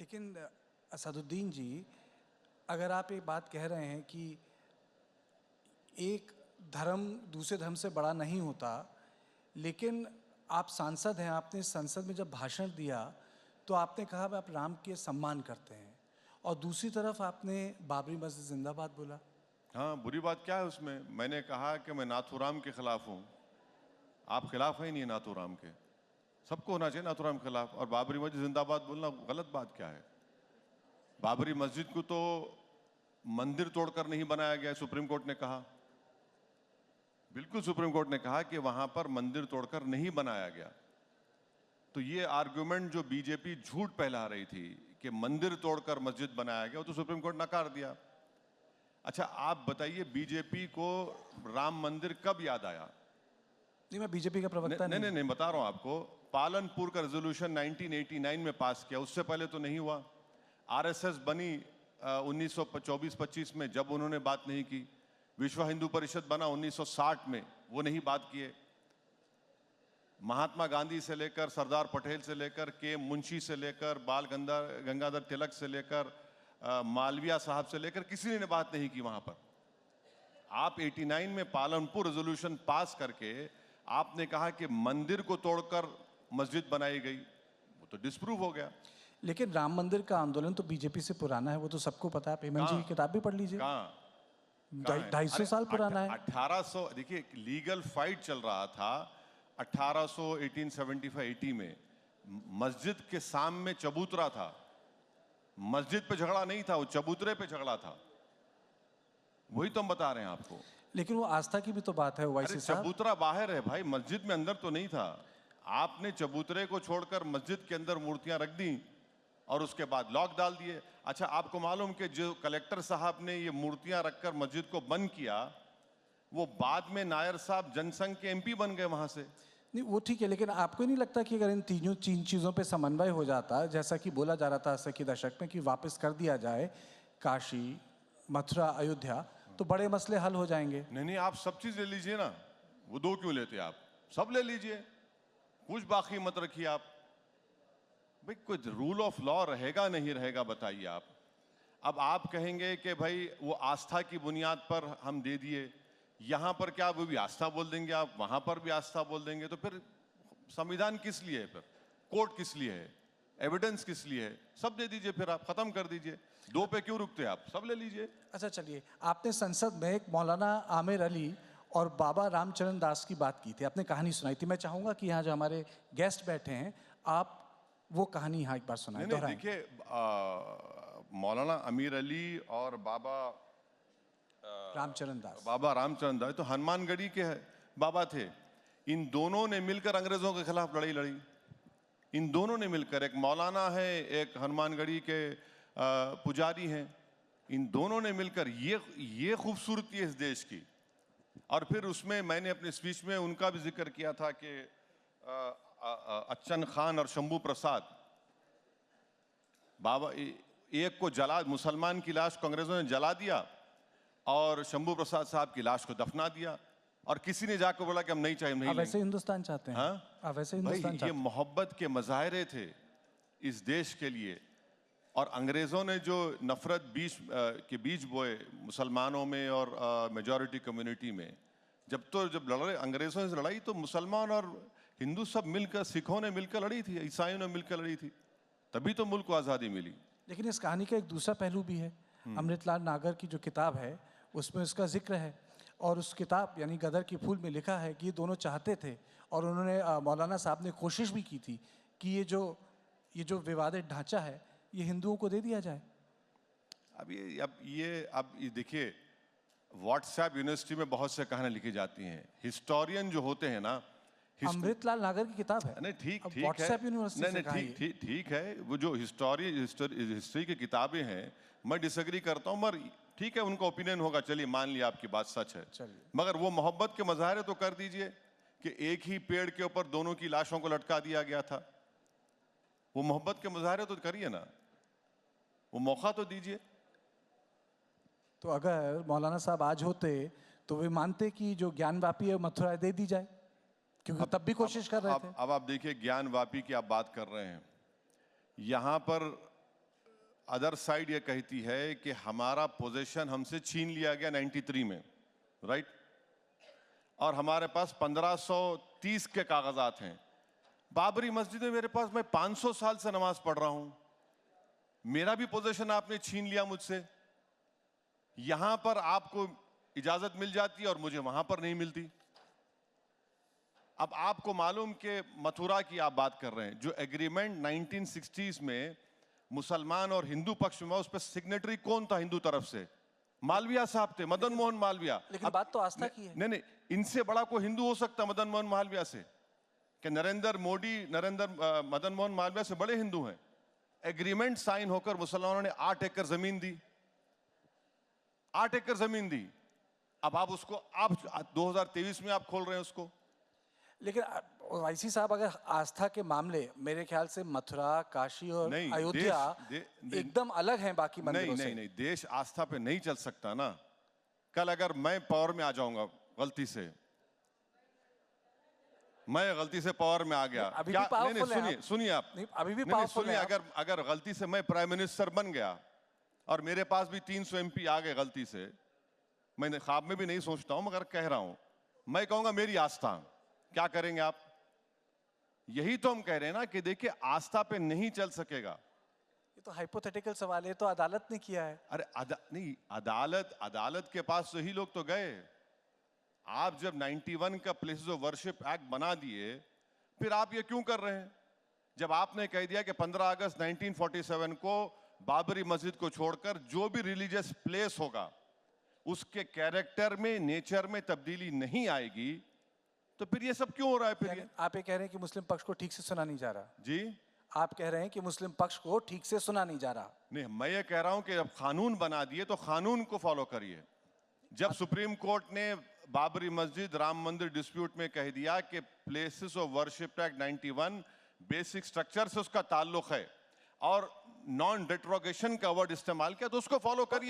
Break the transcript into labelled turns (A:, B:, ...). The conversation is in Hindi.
A: लेकिन असदुद्दीन जी, अगर आप एक बात कह रहे हैं कि एक धर्म दूसरे धर्म से बड़ा नहीं होता, लेकिन आप सांसद हैं, आपने संसद में जब भाषण दिया तो आपने कहा आप राम के सम्मान करते हैं, और दूसरी तरफ आपने बाबरी मस्जिद जिंदाबाद बोला।
B: हाँ, बुरी बात क्या है उसमें? मैंने कहा कि मैं नाथूराम के खिलाफ हूँ। आप खिलाफ है नहीं नाथूराम के, सबको होना चाहिए नाथूराम के खिलाफ। और बाबरी मस्जिद जिंदाबाद बोलना गलत बात क्या है? बाबरी मस्जिद को तो मंदिर तोड़कर नहीं बनाया गया, सुप्रीम कोर्ट ने कहा। बिल्कुल सुप्रीम कोर्ट ने कहा कि वहां पर मंदिर तोड़कर नहीं बनाया गया। तो ये आर्गुमेंट जो बीजेपी झूठ फैला रही थी कि मंदिर तोड़कर मस्जिद बनाया गया, वो तो सुप्रीम कोर्ट नकार दिया। अच्छा, आप बताइए बीजेपी को राम मंदिर कब याद आया?
A: नहीं, मैं बीजेपी का प्रवक्ता
B: नहीं, बता रहा हूं आपको। पालनपुर का रेजोल्यूशन 1989 में पास किया, उससे पहले तो नहीं हुआ। आरएसएस बनी 1924-25 में, जब उन्होंने बात नहीं की। विश्व हिंदू परिषद बना 1960 में, वो नहीं बात किए। महात्मा गांधी से लेकर, सरदार पटेल से लेकर, के मुंशी से लेकर, बाल गंगाधर तिलक से लेकर, मालविया साहब से लेकर, किसी ने बात नहीं की वहां पर। आप 89 में पालनपुर रेजोल्यूशन पास करके आपने कहा कि मंदिर को तोड़कर मस्जिद बनाई गई, वो तो डिस्प्रूव हो गया।
A: लेकिन राम मंदिर का आंदोलन तो बीजेपी से पुराना है, वो तो सबको पता है। हेमंत जी की किताब भी पढ़ लीजिए। 250 साल पुराना है।
B: 1800, देखिए लीगल फाइट चल रहा था 1875-80 में। मस्जिद के सामने चबूतरा था, मस्जिद पे झगड़ा नहीं था, वो चबूतरे पे झगड़ा था। वही तो हम बता रहे हैं आपको।
A: लेकिन वो आस्था की भी तो बात है ओवैसी साहब।
B: चबूतरा बाहर है भाई, मस्जिद में अंदर तो नहीं था। आपने चबूतरे को छोड़कर मस्जिद के अंदर मूर्तियां रख दी और उसके बाद लॉक डाल दिए। अच्छा, आपको मालूम कि जो कलेक्टर साहब ने ये मूर्तियां रखकर मस्जिद को बंद किया, वो बाद में नायर साहब जनसंघ के एमपी बन गए वहां से।
A: नहीं, वो ठीक है, लेकिन आपको नहीं लगता कि अगर इन तीन चीज़ों पे समन्वय हो जाता, जैसा कि बोला जा रहा था 80 के दशक में, कि वापस कर दिया जाए काशी, मथुरा, अयोध्या, तो बड़े मसले हल हो जाएंगे?
B: नहीं, आप सब चीज ले लीजिए ना, वो दो क्यों लेते आप? सब ले लीजिए, कुछ बाकी मत रखिए आप। भाई कुछ रूल ऑफ लॉ रहेगा नहीं रहेगा, बताइए आप। अब आप कहेंगे कि भाई वो आस्था की बुनियाद पर हम दे दिए, यहां पर क्या वो भी आस्था बोल देंगे आप, वहां पर भी आस्था बोल देंगे, तो फिर संविधान किस लिए है? फिर कोर्ट किस लिए है? एविडेंस किस लिए है? सब दे दीजिए, फिर आप खत्म कर दीजिए। दो पे क्यों रुकते आप? सब ले लीजिए।
A: अच्छा चलिए, आपने संसद में एक मौलाना आमिर अली और बाबा रामचरण दास की बात की थी, आपने कहानी सुनाई थी। मैं चाहूंगा कि यहाँ जो हमारे गेस्ट बैठे हैं, आप वो कहानी यहाँ एक बार सुनाएं।
B: देखिए, मौलाना आमिर अली और बाबा
A: रामचरण
B: दास तो हनुमानगढ़ी के बाबा थे। इन दोनों ने मिलकर अंग्रेजों के खिलाफ लड़ाई लड़ी। इन दोनों ने मिलकर, एक मौलाना है, एक हनुमानगढ़ी के पुजारी हैं, इन दोनों ने मिलकर, ये खूबसूरती है इस देश की। और फिर उसमें मैंने अपने स्पीच में उनका भी जिक्र किया था कि अच्छन खान और शंभू प्रसाद, बाबा एक को जला, मुसलमान की लाश को अंग्रेजों ने जला दिया और शंभू प्रसाद साहब की लाश को दफना दिया, और किसी ने जाकर बोला कि हम नहीं चाहिए, नहीं
A: वैसे हिंदुस्तान चाहते हैं।
B: हाँ,
A: वैसे हिंदुस्तान चाहते हैं।
B: ये मोहब्बत के मुजाहरे थे इस देश के लिए। और अंग्रेजों ने जो नफरत के बीज बोए मुसलमानों में और मेजॉरिटी कम्युनिटी में, जब लड़े अंग्रेजों से लड़ाई, तो मुसलमान और हिंदू सब मिलकर, सिखों ने मिलकर लड़ी थी, ईसाइयों ने मिलकर लड़ी थी, तभी तो मुल्क को आज़ादी मिली।
A: लेकिन इस कहानी का एक दूसरा पहलू भी है। अमृतलाल नागर की जो किताब है उसमें उसका जिक्र है, और उस किताब यानी गदर के फूल में लिखा है कि ये दोनों चाहते थे, और उन्होंने मौलाना साहब ने कोशिश भी की थी कि ये जो विवादित ढांचा है ये हिंदुओं को दे दिया जाए।
B: अब ये देखिए, व्हाट्सएप यूनिवर्सिटी में बहुत से कहानियां लिखी जाती हैं। हिस्टोरियन जो होते हैं ना,
A: अमृतलाल नागर की किताब है।
B: नहीं, ठीक है,
A: व्हाट्सएप यूनिवर्सिटी से कहा है।
B: ठीक है, वो जो हिस्ट्री की किताबें हैं, मैं डिसएग्री करता हूं, मगर ठीक है, उनका ओपिनियन होगा, चलिए मान लिया आपकी बात सच है। मगर वो मोहब्बत के मुजाहरे तो कर दीजिए कि एक ही पेड़ के ऊपर दोनों की लाशों को लटका दिया गया था। वो मोहब्बत के मुजाहरे तो करिए ना, वो मौका तो दीजिए।
A: तो अगर मौलाना साहब आज होते तो वे मानते कि जो ज्ञानवापी है मथुरा दे दी जाए, क्योंकि तब भी कोशिश कर रहे थे।
B: अब आप देखिए, ज्ञानवापी की आप बात कर रहे हैं, यहां पर अदर साइड ये कहती है कि हमारा पोजीशन हमसे छीन लिया गया 93 में, राइट? और हमारे पास 1530 के कागजात हैं। बाबरी मस्जिद में मेरे पास, मैं 500 साल से नमाज पढ़ रहा हूं, मेरा भी पोजीशन आपने छीन लिया मुझसे। यहां पर आपको इजाजत मिल जाती है और मुझे वहां पर नहीं मिलती। अब आपको मालूम कि मथुरा की आप बात कर रहे हैं, जो एग्रीमेंट 1960s में मुसलमान और हिंदू पक्ष में, उस पर सिग्नेटरी कौन था हिंदू तरफ से? मालविया साहब थे, मदन मोहन मालविया।
A: लेकिन बात तो आस्था की है।
B: नहीं, इनसे बड़ा कोई हिंदू हो सकता मदन मोहन मालविया से? कि नरेंद्र मोदी, मदन मोहन मालविया से बड़े हिंदू हैं? एग्रीमेंट साइन होकर मुसलमानों ने 8 एकड़ जमीन दी, 8 एकड़ जमीन दी। अब आप उसको, आप 2023 में आप खोल रहे हैं उसको।
A: लेकिन वाईसी साहब, अगर आस्था के मामले, मेरे ख्याल से मथुरा, काशी और
B: नहीं,
A: अयोध्या एकदम अलग हैं बाकी मंदिरों से।
B: नहीं, देश आस्था पे नहीं चल सकता ना। कल अगर मैं पावर में आ जाऊंगा गलती से, मैं गलती से पावर में आ गया,
A: अभी
B: क्या?
A: भी पावरफुल हैं
B: सुनिए आप,
A: अभी भी
B: नहीं,
A: पावरफुल
B: सुनिए,
A: हैं।
B: अगर गलती से मैं प्राइम मिनिस्टर बन गया और मेरे पास भी 300 MP आ गए गलती से, मैंने ख्वाब में भी नहीं सोचता हूं मगर कह रहा हूं, मैं कहूंगा मेरी आस्था, क्या करेंगे आप? यही तो हम कह रहे हैं ना कि देखिए, आस्था पे नहीं चल सकेगा।
A: ये तो हाइपोथेटिकल सवाल है, तो अदालत ने किया है।
B: अरे नहीं, अदालत के पास वही लोग तो गए। आप जब 91 का प्लेसेस ऑफ वर्शिप एक्ट बना दिए, फिर आप ये क्यों कर रहे हैं? जब आपने कह दिया कि 15 अगस्त 1947 को बाबरी मस्जिद को छोड़कर जो भी रिलीजियस प्लेस होगा उसके कैरेक्टर में, नेचर में तब्दीली नहीं आएगी, तो फिर ये सब क्यों हो रहा है? फिर
A: आप ये कह रहे हैं कि मुस्लिम पक्ष को ठीक से सुना नहीं जा रहा?
B: जी,
A: आप कह रहे हैं कि मुस्लिम पक्ष को ठीक से सुना नहीं जा रहा?
B: नहीं, मैं ये कह रहा हूं कि जब कानून बना दिए तो कानून को फॉलो करिए। जब सुप्रीम कोर्ट ने बाबरी मस्जिद, राम मंदिर डिस्प्यूट में कह दिया कि places of worship act 91 basic structure से उसका ताल्लुक है और नॉन डिट्रोगेशन का वर्ड इस्तेमाल किया, तो उसको फॉलो करिए।